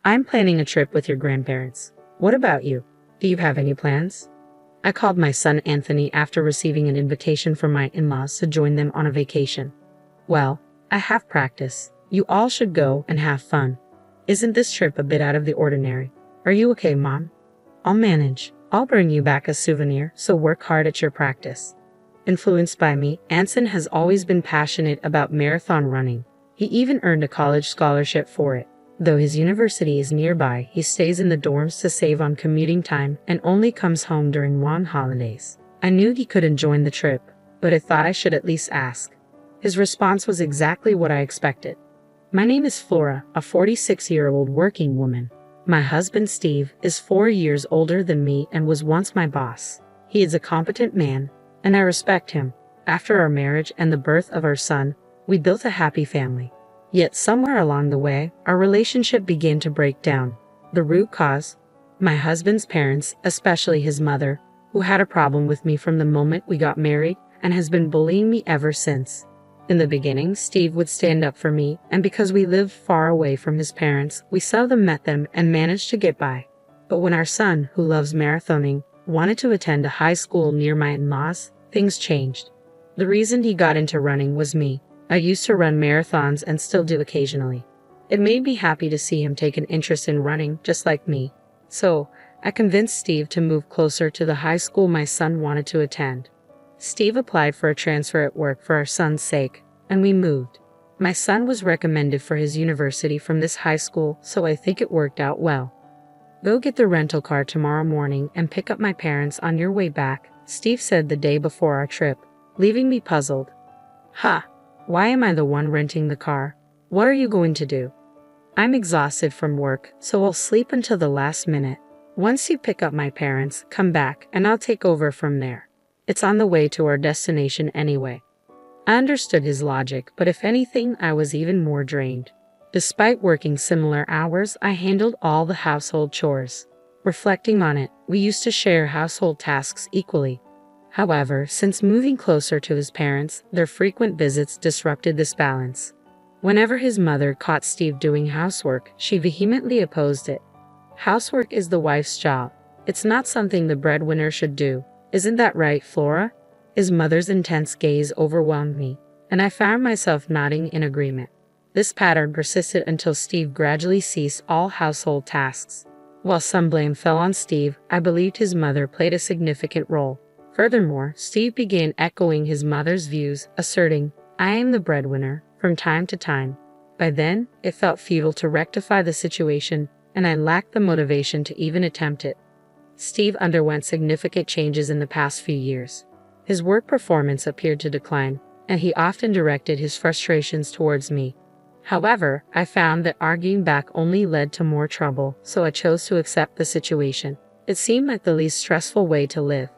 I'm planning a trip with your grandparents. What about you? Do you have any plans? I called my son Anthony after receiving an invitation from my in-laws to join them on a vacation. Well, I have practice. You all should go and have fun. Isn't this trip a bit out of the ordinary? Are you okay, Mom? I'll manage. I'll bring you back a souvenir, so work hard at your practice. Influenced by me, Anson has always been passionate about marathon running. He even earned a college scholarship for it. Though his university is nearby, he stays in the dorms to save on commuting time and only comes home during long holidays. I knew he couldn't join the trip, but I thought I should at least ask. His response was exactly what I expected. My name is Flora, a 46-year-old working woman. My husband Steve is 4 years older than me and was once my boss. He is a competent man, and I respect him. After our marriage and the birth of our son, we built a happy family. Yet somewhere along the way, our relationship began to break down. The root cause? My husband's parents, especially his mother, who had a problem with me from the moment we got married and has been bullying me ever since. In the beginning, Steve would stand up for me, and because we lived far away from his parents, we seldom met them and managed to get by. But when our son, who loves marathoning, wanted to attend a high school near my in-laws, things changed. The reason he got into running was me. I used to run marathons and still do occasionally. It made me happy to see him take an interest in running just like me. So, I convinced Steve to move closer to the high school my son wanted to attend. Steve applied for a transfer at work for our son's sake, and we moved. My son was recommended for his university from this high school, so I think it worked out well. Go get the rental car tomorrow morning and pick up my parents on your way back, Steve said the day before our trip, leaving me puzzled. Ha! Why am I the one renting the car? What are you going to do? I'm exhausted from work, so I'll sleep until the last minute. Once you pick up my parents, come back and I'll take over from there. It's on the way to our destination anyway. I understood his logic, but if anything, I was even more drained. Despite working similar hours, I handled all the household chores. Reflecting on it, we used to share household tasks equally. However, since moving closer to his parents, their frequent visits disrupted this balance. Whenever his mother caught Steve doing housework, she vehemently opposed it. Housework is the wife's job. It's not something the breadwinner should do. Isn't that right, Flora? His mother's intense gaze overwhelmed me, and I found myself nodding in agreement. This pattern persisted until Steve gradually ceased all household tasks. While some blame fell on Steve, I believed his mother played a significant role. Furthermore, Steve began echoing his mother's views, asserting, "I am the breadwinner," from time to time. By then, it felt futile to rectify the situation, and I lacked the motivation to even attempt it. Steve underwent significant changes in the past few years. His work performance appeared to decline, and he often directed his frustrations towards me. However, I found that arguing back only led to more trouble, so I chose to accept the situation. It seemed like the least stressful way to live.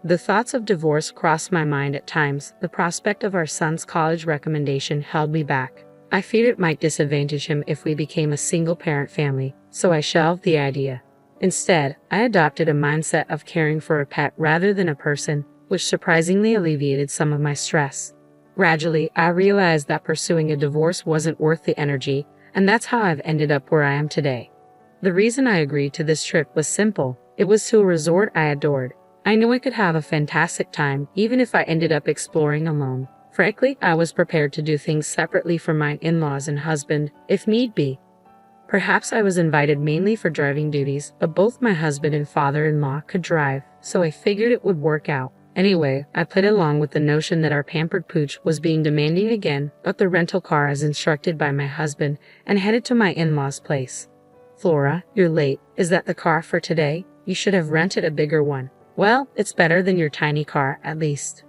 The thoughts of divorce crossed my mind at times. The prospect of our son's college recommendation held me back. I feared it might disadvantage him if we became a single-parent family, so I shelved the idea. Instead, I adopted a mindset of caring for a pet rather than a person, which surprisingly alleviated some of my stress. Gradually, I realized that pursuing a divorce wasn't worth the energy, and that's how I've ended up where I am today. The reason I agreed to this trip was simple. It was to a resort I adored. I knew I could have a fantastic time, even if I ended up exploring alone. Frankly, I was prepared to do things separately from my in-laws and husband, if need be. Perhaps I was invited mainly for driving duties, but both my husband and father-in-law could drive, so I figured it would work out. Anyway, I played along with the notion that our pampered pooch was being demanding again, got the rental car as instructed by my husband, and headed to my in-laws' place. "Flora, you're late. Is that the car for today? You should have rented a bigger one." "Well, it's better than your tiny car, at least."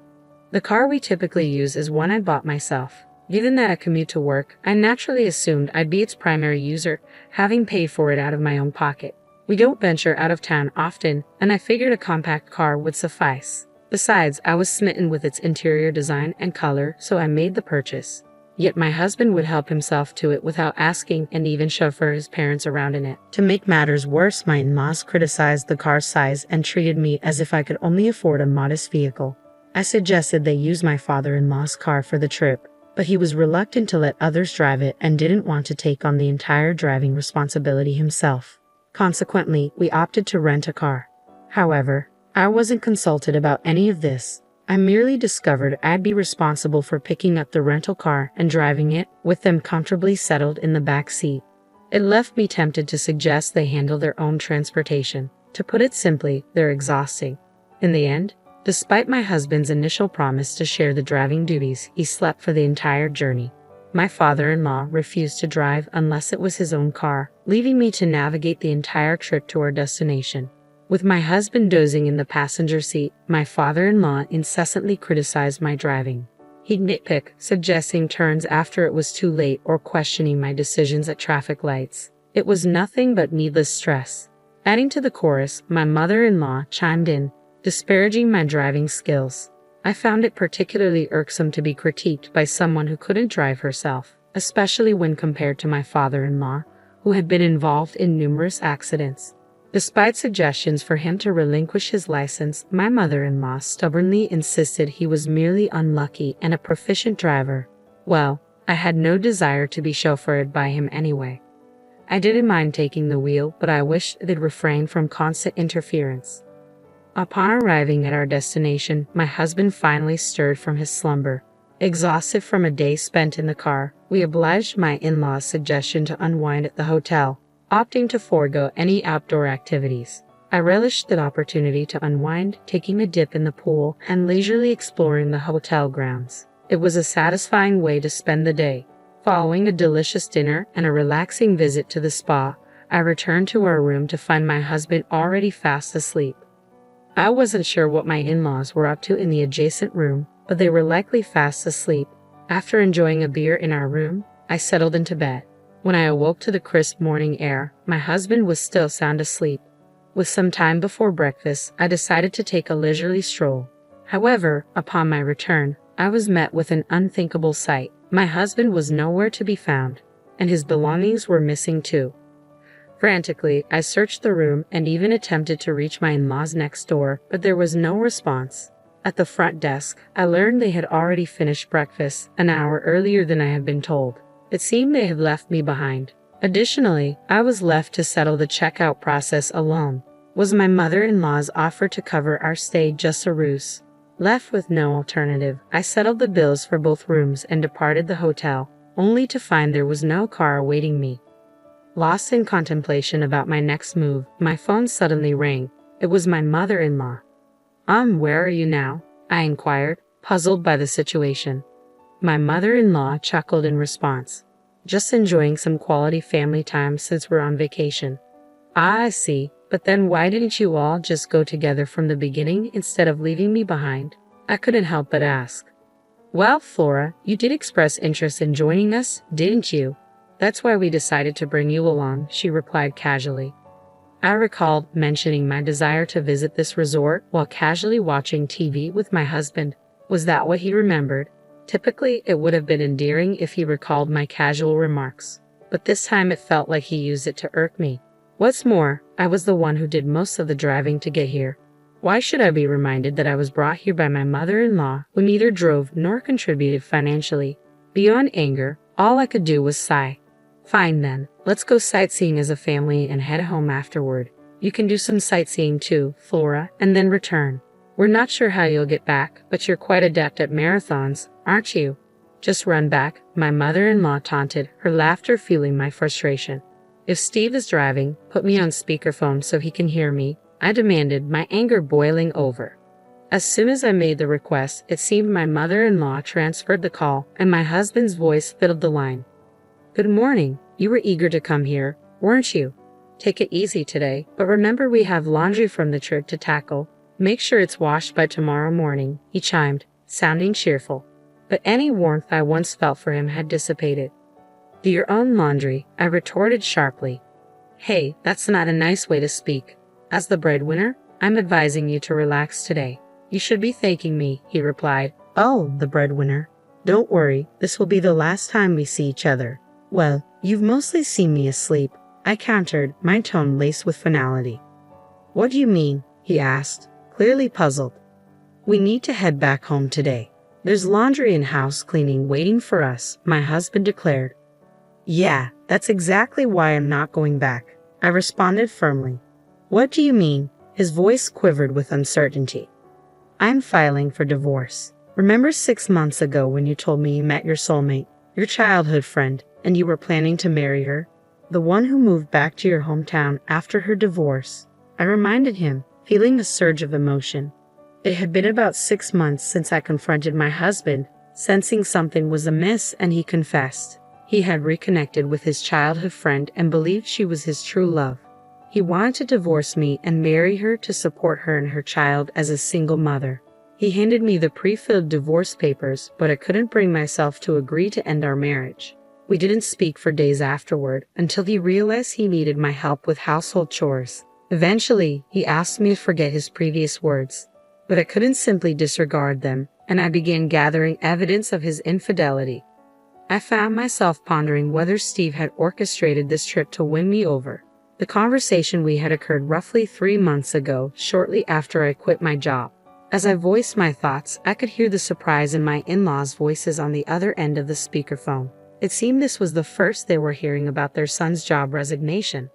The car we typically use is one I bought myself. Given that I commute to work, I naturally assumed I'd be its primary user, having paid for it out of my own pocket. We don't venture out of town often, and I figured a compact car would suffice. Besides, I was smitten with its interior design and color, so I made the purchase. Yet my husband would help himself to it without asking and even chauffeur his parents around in it. To make matters worse, my in-laws criticized the car's size and treated me as if I could only afford a modest vehicle. I suggested they use my father-in-law's car for the trip, but he was reluctant to let others drive it and didn't want to take on the entire driving responsibility himself. Consequently, we opted to rent a car. However, I wasn't consulted about any of this. I merely discovered I'd be responsible for picking up the rental car and driving it, with them comfortably settled in the back seat. It left me tempted to suggest they handle their own transportation. To put it simply, they're exhausting. In the end, despite my husband's initial promise to share the driving duties, he slept for the entire journey. My father-in-law refused to drive unless it was his own car, leaving me to navigate the entire trip to our destination. With my husband dozing in the passenger seat, my father-in-law incessantly criticized my driving. He'd nitpick, suggesting turns after it was too late or questioning my decisions at traffic lights. It was nothing but needless stress. Adding to the chorus, my mother-in-law chimed in, disparaging my driving skills. I found it particularly irksome to be critiqued by someone who couldn't drive herself, especially when compared to my father-in-law, who had been involved in numerous accidents. Despite suggestions for him to relinquish his license, my mother-in-law stubbornly insisted he was merely unlucky and a proficient driver. Well, I had no desire to be chauffeured by him anyway. I didn't mind taking the wheel, but I wished they'd refrain from constant interference. Upon arriving at our destination, my husband finally stirred from his slumber. Exhausted from a day spent in the car, we obliged my in-laws' suggestion to unwind at the hotel, opting to forego any outdoor activities. I relished the opportunity to unwind, taking a dip in the pool and leisurely exploring the hotel grounds. It was a satisfying way to spend the day. Following a delicious dinner and a relaxing visit to the spa, I returned to our room to find my husband already fast asleep. I wasn't sure what my in-laws were up to in the adjacent room, but they were likely fast asleep. After enjoying a beer in our room, I settled into bed. When I awoke to the crisp morning air, my husband was still sound asleep. With some time before breakfast, I decided to take a leisurely stroll. However, upon my return, I was met with an unthinkable sight. My husband was nowhere to be found, and his belongings were missing too. Frantically, I searched the room and even attempted to reach my in-laws next door, but there was no response. At the front desk, I learned they had already finished breakfast an hour earlier than I had been told. It seemed they had left me behind. Additionally, I was left to settle the checkout process alone. Was my mother-in-law's offer to cover our stay just a ruse? Left with no alternative, I settled the bills for both rooms and departed the hotel, only to find there was no car awaiting me. Lost in contemplation about my next move, my phone suddenly rang. It was my mother-in-law. Where are you now?" I inquired, puzzled by the situation. My mother-in-law chuckled in response. "Just enjoying some quality family time since we're on vacation." "Ah, I see. But then why didn't you all just go together from the beginning instead of leaving me behind?" I couldn't help but ask. "Well, Flora, you did express interest in joining us, didn't you? That's why we decided to bring you along," she replied casually. I recalled mentioning my desire to visit this resort while casually watching TV with my husband. Was that what he remembered? Typically, it would have been endearing if he recalled my casual remarks, but this time it felt like he used it to irk me. What's more, I was the one who did most of the driving to get here. Why should I be reminded that I was brought here by my mother-in-law, who neither drove nor contributed financially? Beyond anger, all I could do was sigh. "Fine then, let's go sightseeing as a family and head home afterward. You can do some sightseeing too, Flora, and then return. We're not sure how you'll get back, but you're quite adept at marathons, aren't you?" "Just run back," my mother-in-law taunted, her laughter fueling my frustration. "If Steve is driving, put me on speakerphone so he can hear me," I demanded, my anger boiling over. As soon as I made the request, it seemed my mother-in-law transferred the call, and my husband's voice filled the line. "Good morning. You were eager to come here, weren't you? Take it easy today, but remember we have laundry from the trip to tackle. Make sure it's washed by tomorrow morning," he chimed, sounding cheerful. But any warmth I once felt for him had dissipated. "Do your own laundry," I retorted sharply. "Hey, that's not a nice way to speak. As the breadwinner, I'm advising you to relax today. You should be thanking me," he replied. "Oh, the breadwinner. Don't worry, this will be the last time we see each other." "Well, you've mostly seen me asleep," I countered, my tone laced with finality. "What do you mean?" he asked, clearly puzzled. "We need to head back home today. There's laundry and house cleaning waiting for us, my husband declared. Yeah, that's exactly why I'm not going back, I responded firmly. What do you mean? His voice quivered with uncertainty. I'm filing for divorce. Remember 6 months ago when you told me you met your soulmate, your childhood friend, and you were planning to marry her? The one who moved back to your hometown after her divorce. I reminded him, feeling a surge of emotion. It had been about 6 months since I confronted my husband, sensing something was amiss, and he confessed. He had reconnected with his childhood friend and believed she was his true love. He wanted to divorce me and marry her to support her and her child as a single mother. He handed me the pre-filled divorce papers, but I couldn't bring myself to agree to end our marriage. We didn't speak for days afterward until he realized he needed my help with household chores. Eventually, he asked me to forget his previous words, but I couldn't simply disregard them, and I began gathering evidence of his infidelity. I found myself pondering whether Steve had orchestrated this trip to win me over. The conversation we had occurred roughly 3 months ago, shortly after I quit my job. As I voiced my thoughts, I could hear the surprise in my in-laws' voices on the other end of the speakerphone. It seemed this was the first they were hearing about their son's job resignation.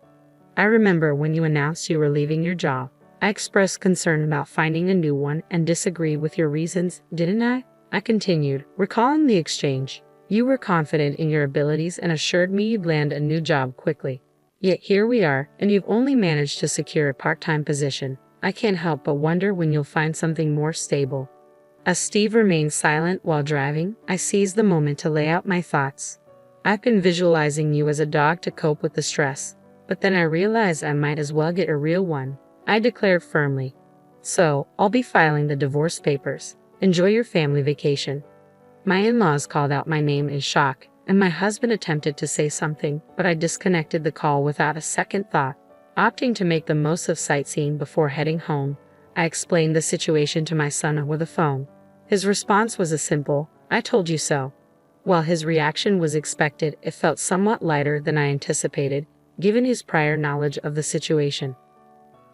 I remember when you announced you were leaving your job. I expressed concern about finding a new one and disagreed with your reasons, didn't I? I continued, recalling the exchange. You were confident in your abilities and assured me you'd land a new job quickly. Yet here we are, and you've only managed to secure a part-time position. I can't help but wonder when you'll find something more stable. As Steve remained silent while driving, I seized the moment to lay out my thoughts. I've been visualizing you as a dog to cope with the stress, but then I realized I might as well get a real one, I declared firmly. So, I'll be filing the divorce papers. Enjoy your family vacation. My in-laws called out my name in shock, and my husband attempted to say something, but I disconnected the call without a second thought. Opting to make the most of sightseeing before heading home, I explained the situation to my son over the phone. His response was a simple, "I told you so." While his reaction was expected, it felt somewhat lighter than I anticipated, given his prior knowledge of the situation.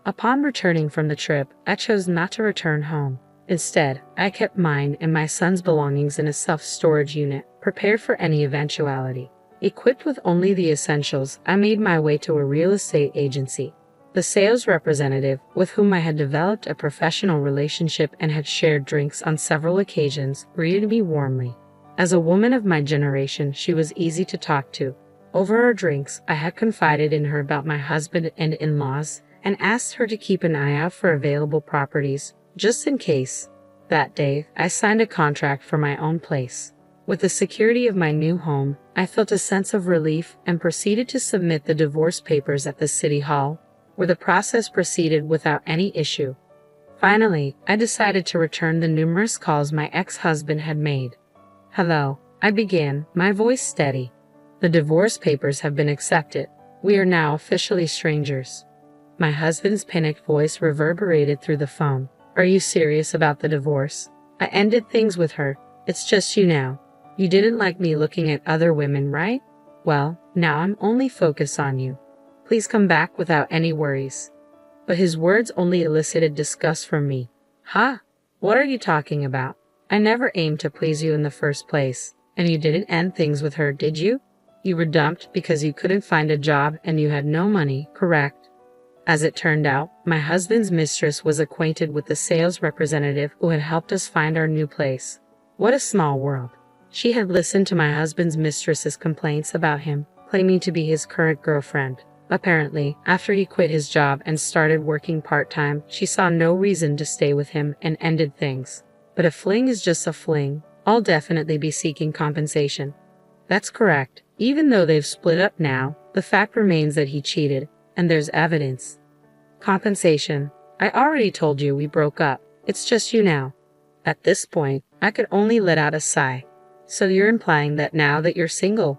Upon returning from the trip, I chose not to return home. Instead, I kept mine and my son's belongings in a self-storage unit, prepared for any eventuality. Equipped with only the essentials, I made my way to a real estate agency. The sales representative, with whom I had developed a professional relationship and had shared drinks on several occasions, greeted me warmly. As a woman of my generation, she was easy to talk to. Over our drinks, I had confided in her about my husband and in-laws, and asked her to keep an eye out for available properties, just in case. That day, I signed a contract for my own place. With the security of my new home, I felt a sense of relief and proceeded to submit the divorce papers at the city hall, where the process proceeded without any issue. Finally, I decided to return the numerous calls my ex-husband had made. "Hello," I began, my voice steady. "The divorce papers have been accepted. We are now officially strangers." My husband's panicked voice reverberated through the phone. "Are you serious about the divorce? I ended things with her. It's just you now. You didn't like me looking at other women, right? Well, now I'm only focused on you. Please come back without any worries." But his words only elicited disgust from me. "Huh? What are you talking about? I never aimed to please you in the first place. And you didn't end things with her, did you? You were dumped because you couldn't find a job and you had no money, correct?" As it turned out, my husband's mistress was acquainted with the sales representative who had helped us find our new place. What a small world. She had listened to my husband's mistress's complaints about him, claiming to be his current girlfriend. Apparently, after he quit his job and started working part-time, she saw no reason to stay with him and ended things. But a fling is just a fling. I'll definitely be seeking compensation. That's correct. Even though they've split up now, the fact remains that he cheated, and there's evidence. Compensation. I already told you we broke up. It's just you now. At this point, I could only let out a sigh. So you're implying that now that you're single,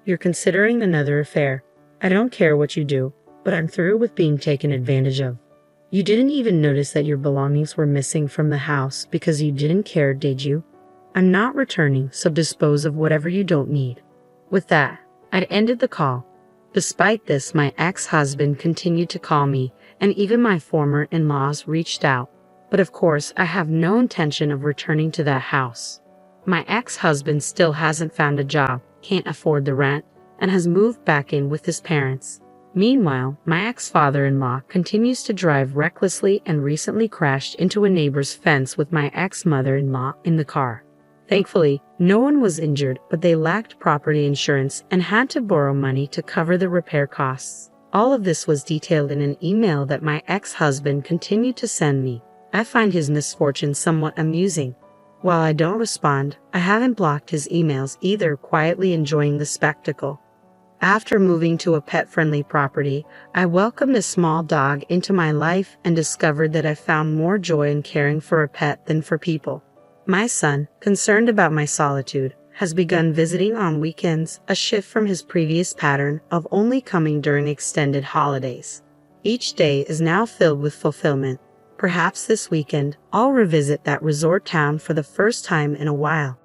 you're considering another affair. I don't care what you do, but I'm through with being taken advantage of. You didn't even notice that your belongings were missing from the house because you didn't care, did you? I'm not returning, so dispose of whatever you don't need. With that, I'd ended the call. Despite this, my ex-husband continued to call me, and even my former in-laws reached out. But of course, I have no intention of returning to that house. My ex-husband still hasn't found a job, can't afford the rent, and has moved back in with his parents. Meanwhile, my ex-father-in-law continues to drive recklessly and recently crashed into a neighbor's fence with my ex-mother-in-law in the car. Thankfully, no one was injured, but they lacked property insurance and had to borrow money to cover the repair costs. All of this was detailed in an email that my ex-husband continued to send me. I find his misfortune somewhat amusing. While I don't respond, I haven't blocked his emails either, quietly enjoying the spectacle. After moving to a pet-friendly property, I welcomed a small dog into my life and discovered that I found more joy in caring for a pet than for people. My son, concerned about my solitude, has begun visiting on weekends, a shift from his previous pattern of only coming during extended holidays. Each day is now filled with fulfillment. Perhaps this weekend, I'll revisit that resort town for the first time in a while.